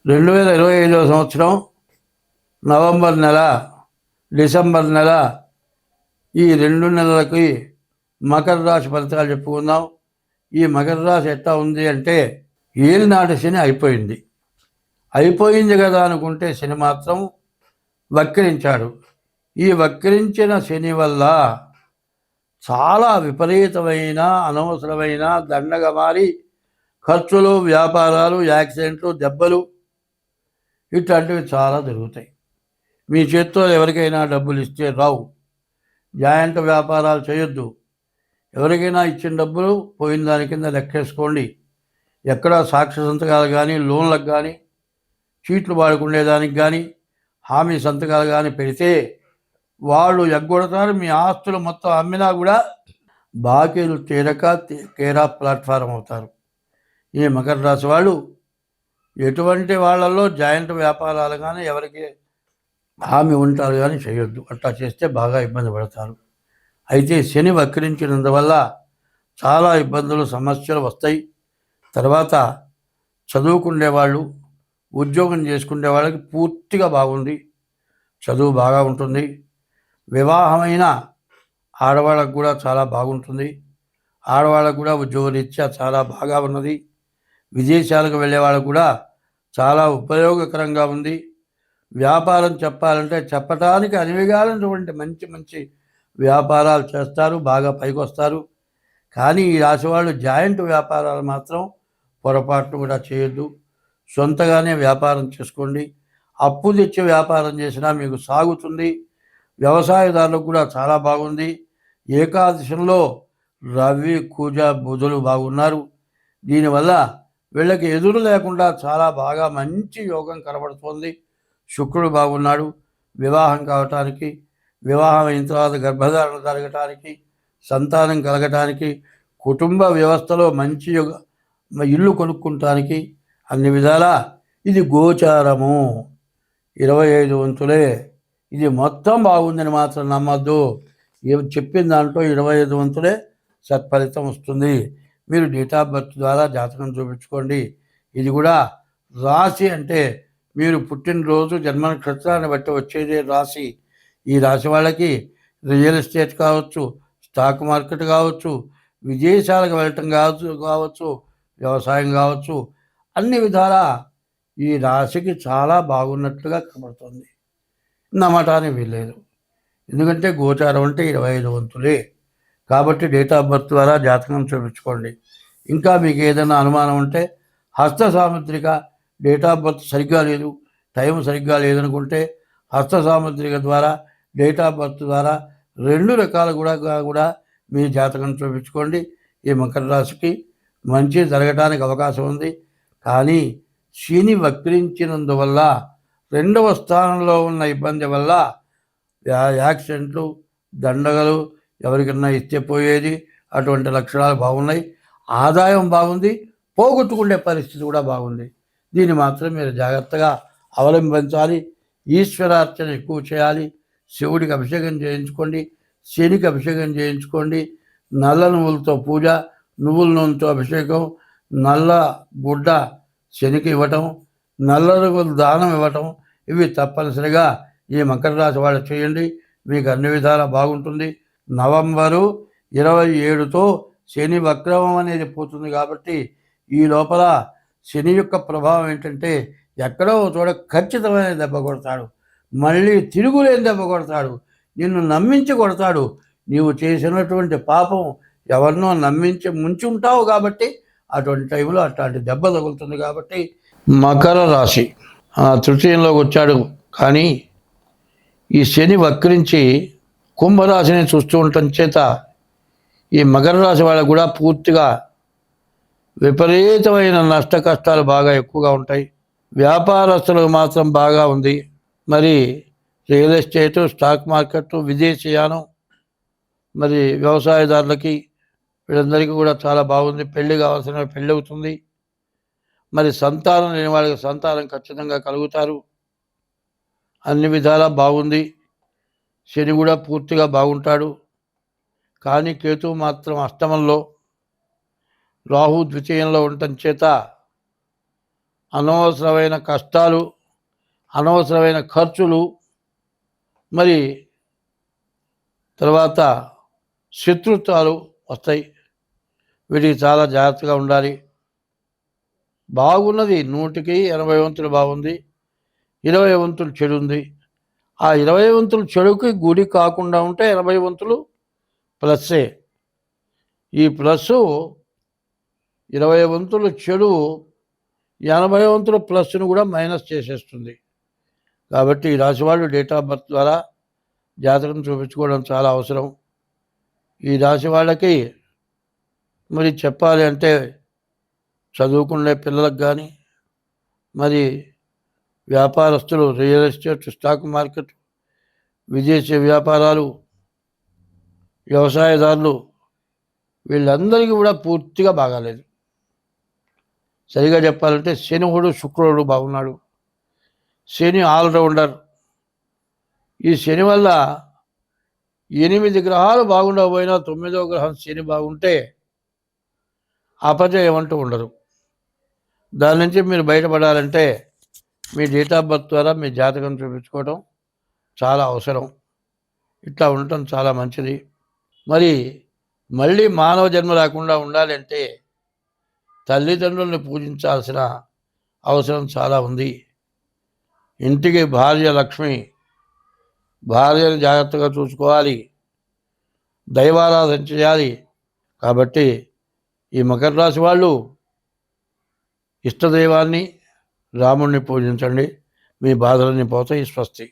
2025వ సంవత్సరం నవంబర్ నెల, డిసెంబర్ నెల, ఈ 2 నెలలకి మకర రాశి ఫలితాలు చెప్పుకుందాం. ఈ మకర రాశి ఎట్లా ఉంది అంటే, ఏలినాటి శని అయిపోయింది కదా అనుకుంటే శని మాత్రం వక్రించాడు. ఈ వక్రించిన శని వల్ల చాలా విపరీతమైన, అనవసరమైన దండగా మారి ఖర్చులు, వ్యాపారాలు, యాక్సిడెంట్లు, దెబ్బలు ఇట్లాంటివి చాలా జరుగుతాయి. మీ చేత్తో ఎవరికైనా డబ్బులు ఇస్తే రావు. జాయింట్ వ్యాపారాలు చేయొద్దు. ఎవరికైనా ఇచ్చిన డబ్బులు పోయిన దాని కింద లెక్కేసుకోండి. ఎక్కడ సాక్ష్య సంతకాలు కానీ, లోన్లకు కానీ, చీట్లు వాడుకునేదానికి కానీ, హామీ సంతకాలు కానీ పెడితే వాళ్ళు ఎగ్గొడతారు. మీ ఆస్తులు మొత్తం అమ్మినా కూడా బాకీలు తీరక కేరా ప్లాట్ఫారం అవుతారు. ఈ మకర రాశి వాళ్ళు ఎటువంటి వాళ్ళల్లో జాయింట్ వ్యాపారాలు కానీ, ఎవరికి హామీ ఉంటారు కానీ చేయొద్దు. అట్లా చేస్తే బాగా ఇబ్బంది పడతారు. అయితే శని వక్రించినందువల్ల చాలా ఇబ్బందులు, సమస్యలు వస్తాయి. తర్వాత చదువుకునే వాళ్ళు, ఉద్యోగం చేసుకునే వాళ్ళకి పూర్తిగా బాగుంది. చదువు బాగా ఉంటుంది. వివాహమైన ఆడవాళ్ళకు కూడా చాలా బాగుంటుంది. ఆడవాళ్ళకు కూడా ఉద్యోగరీత్యా చాలా బాగా ఉన్నది. విదేశాలకు వెళ్ళే వాళ్ళకు కూడా చాలా ఉపయోగకరంగా ఉంది. వ్యాపారం చెప్పాలంటే చెప్పటానికి అనివిగాలైనటువంటి మంచి మంచి వ్యాపారాలు చేస్తారు, బాగా పైకి వస్తారు. కానీ ఈ రాశి వాళ్ళు జాయింట్ వ్యాపారాలు మాత్రం పొరపాటు కూడా చేయొద్దు. సొంతగానే వ్యాపారం చేసుకోండి. అప్పు తెచ్చి వ్యాపారం చేసినా మీకు సాగుతుంది. వ్యవసాయదారులకు కూడా చాలా బాగుంది. ఏకాదశంలో రవి, కుజ, బుధులు బాగున్నారు. దీనివల్ల వీళ్ళకి ఎదురు లేకుండా చాలా బాగా మంచి యోగం కనబడుతోంది. శుక్రుడు బాగున్నాడు. వివాహం కావటానికి, వివాహం అయిన తర్వాత గర్భధారణ జరగటానికి, సంతానం కలగటానికి, కుటుంబ వ్యవస్థలో మంచి ఇల్లు కొనుక్కుంటానికి అన్ని విధాలా ఇది గోచారము. 25 వంతులే. ఇది మొత్తం బాగుందని మాత్రం నమ్మద్దు. చెప్పిన దాంట్లో 25 వంతులే సత్ఫలితం వస్తుంది. మీరు డేట్ ఆఫ్ బర్త్ ద్వారా జాతకం చూపించుకోండి. ఇది కూడా రాశి అంటే మీరు పుట్టినరోజు, జన్మ నక్షత్రాన్ని బట్టి వచ్చేదే రాశి. ఈ రాశి వాళ్ళకి రియల్ ఎస్టేట్ కావచ్చు, స్టాక్ మార్కెట్ కావచ్చు, విదేశాలకు వెళ్ళటం కావచ్చు, వ్యవసాయం కావచ్చు, అన్ని విధాలా ఈ రాశికి చాలా బాగున్నట్లుగా కనబడుతుంది. నమ్మటానికి వీల్లేదు. ఎందుకంటే గోచారం అంటే 25 వంతులే. కాబట్టి డేట్ ఆఫ్ బర్త్ ద్వారా జాతకం చూపించుకోండి. ఇంకా మీకు ఏదైనా అనుమానం ఉంటే హస్త సాముద్రిక, డేట్ ఆఫ్ బర్త్ సరిగ్గా లేదు, టైం సరిగ్గా లేదనుకుంటే హస్త సాముద్రిక ద్వారా, డేట్ ఆఫ్ బర్త్ ద్వారా 2 రకాలు కూడా మీ జాతకం చూపించుకోండి. ఈ మకర రాశికి మంచి జరగడానికి అవకాశం ఉంది. కానీ శని వక్రించినందువల్ల 2వ స్థానంలో ఉన్న ఇబ్బంది వల్ల యాక్సిడెంట్లు, దండగలు, ఎవరికన్నా ఇస్తే పోయేది, అటువంటి లక్షణాలు బాగున్నాయి. ఆదాయం బాగుంది, పోగొట్టుకునే పరిస్థితి కూడా బాగుంది. దీన్ని మాత్రం మీరు జాగ్రత్తగా అవలంబించాలి. ఈశ్వరార్చన ఎక్కువ చేయాలి. శివుడికి అభిషేకం చేయించుకోండి, శనికి అభిషేకం చేయించుకోండి. నల్ల నువ్వులతో పూజ, నువ్వుల నూనెతో అభిషేకం, నల్ల గుడ్డ శనికి ఇవ్వటం, నల్ల నువ్వుల దానం ఇవ్వటం, ఇవి తప్పనిసరిగా ఈ మకర రాశి వాళ్ళు చేయండి. మీకు అన్ని విధాలా బాగుంటుంది. నవంబరు 27తో శని వక్రమం అనేది పోతుంది. కాబట్టి ఈ లోపల శని యొక్క ప్రభావం ఏంటంటే ఎక్కడో చోట ఖచ్చితమైన దెబ్బ కొడతాడు. మళ్ళీ తిరుగులేని దెబ్బ కొడతాడు. నిన్ను నమ్మించి కొడతాడు. నీవు చేసినటువంటి పాపం ఎవరినో నమ్మించి ముంచి ఉంటావు కాబట్టి అటువంటి టైంలో అట్లాంటి దెబ్బ తగులుతుంది. కాబట్టి మకర రాశి తృతీయంలోకి వచ్చాడు. కానీ ఈ శని వక్రించి కుంభరాశిని చూస్తూ ఉండటం చేత ఈ మకర రాశి వాళ్ళకు కూడా పూర్తిగా విపరీతమైన నష్ట కష్టాలు బాగా ఎక్కువగా ఉంటాయి. వ్యాపారస్తులకు మాత్రం బాగా ఉంది. మరి రియల్ ఎస్టేటు, స్టాక్ మార్కెట్, విదేశీయానం, మరి వ్యవసాయదారులకి వీళ్ళందరికీ కూడా చాలా బాగుంది. పెళ్లి కావాల్సిన పెళ్ళి అవుతుంది. మరి సంతానం లేని వాళ్ళకి సంతానం ఖచ్చితంగా కలుగుతారు. అన్ని విధాలా బాగుంది. శని కూడా పూర్తిగా బాగుంటాడు. కానీ కేతువు మాత్రం అష్టమంలో, రాహు ద్వితీయంలో ఉండటం చేత అనవసరమైన కష్టాలు, అనవసరమైన ఖర్చులు, మరి తర్వాత శత్రుత్వాలు వస్తాయి. వీటికి చాలా జాగ్రత్తగా ఉండాలి. బాగున్నది 100కి 80 వంతులు బాగుంది, 20 వంతులు చెడు ఉంది. ఆ 20 వంతులు చెడుకి గురి కాకుండా ఉంటే 80 వంతులు ప్లస్సే. ఈ ప్లస్సు 20 వంతులు చెడు 80 వంతుల ప్లస్ను కూడా మైనస్ చేసేస్తుంది. కాబట్టి ఈ రాశి వాళ్ళు డేట్ ఆఫ్ బర్త్ ద్వారా జాతకం చూపించుకోవడం చాలా అవసరం. ఈ రాశి వాళ్ళకి మరి చెప్పాలి అంటే చదువుకునే పిల్లలకు కానీ, మరి వ్యాపారస్తులు, రియల్ ఎస్టేట్, స్టాక్ మార్కెట్, విదేశీ వ్యాపారాలు, వ్యవసాయదారులు, వీళ్ళందరికీ కూడా పూర్తిగా బాగాలేదు. సరిగా చెప్పాలంటే శనివుడు శుక్రుడు బాగున్నాడు. శని ఆల్రౌండర్. ఈ శని వల్ల 8 గ్రహాలు బాగుండకపోయినా 9వ గ్రహం శని బాగుంటే అపజయం అంటూ ఉండదు. దాని నుంచి మీరు బయటపడాలంటే మీ డేట్ ఆఫ్ బర్త్ ద్వారా మీ జాతకం చూపించుకోవడం చాలా అవసరం. ఇట్లా ఉండటం చాలా మంచిది. మరి మళ్ళీ మానవ జన్మ రాకుండా ఉండాలంటే తల్లిదండ్రుల్ని పూజించాల్సిన అవసరం చాలా ఉంది. ఇంటికి భార్య లక్ష్మి, భార్యను జాగ్రత్తగా చూసుకోవాలి, దైవారాధన చేయాలి. కాబట్టి ఈ మకర రాశి వాళ్ళు ఇష్టదైవాన్ని, రాముణ్ణి పూజించండి. మీ బాధలన్నీ పోతాయి. స్వస్తి.